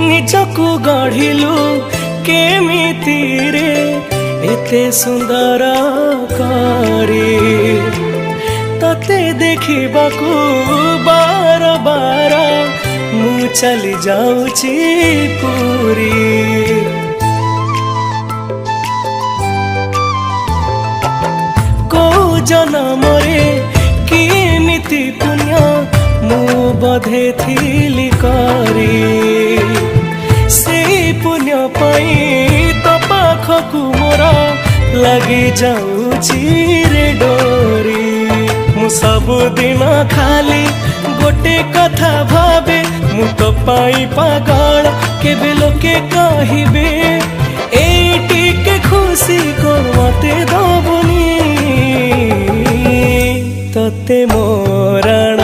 निजकु गढ़िलु केमिति रे एते सुंदर करी तते देखिबाकू बार बार मु चली जाऊची पूरी। को जनम रे किमिति पुण्य मु बधे थिली करी से पुण्य पाई तो पाखकु मोरा लगी जाऊची रे डोरी। मु सबुदिन खाली गोटे कथा भावे मु तो पाई पागल केबे लोके कहिबे एटी के खुशी कोन मते दबुनी तते मोराण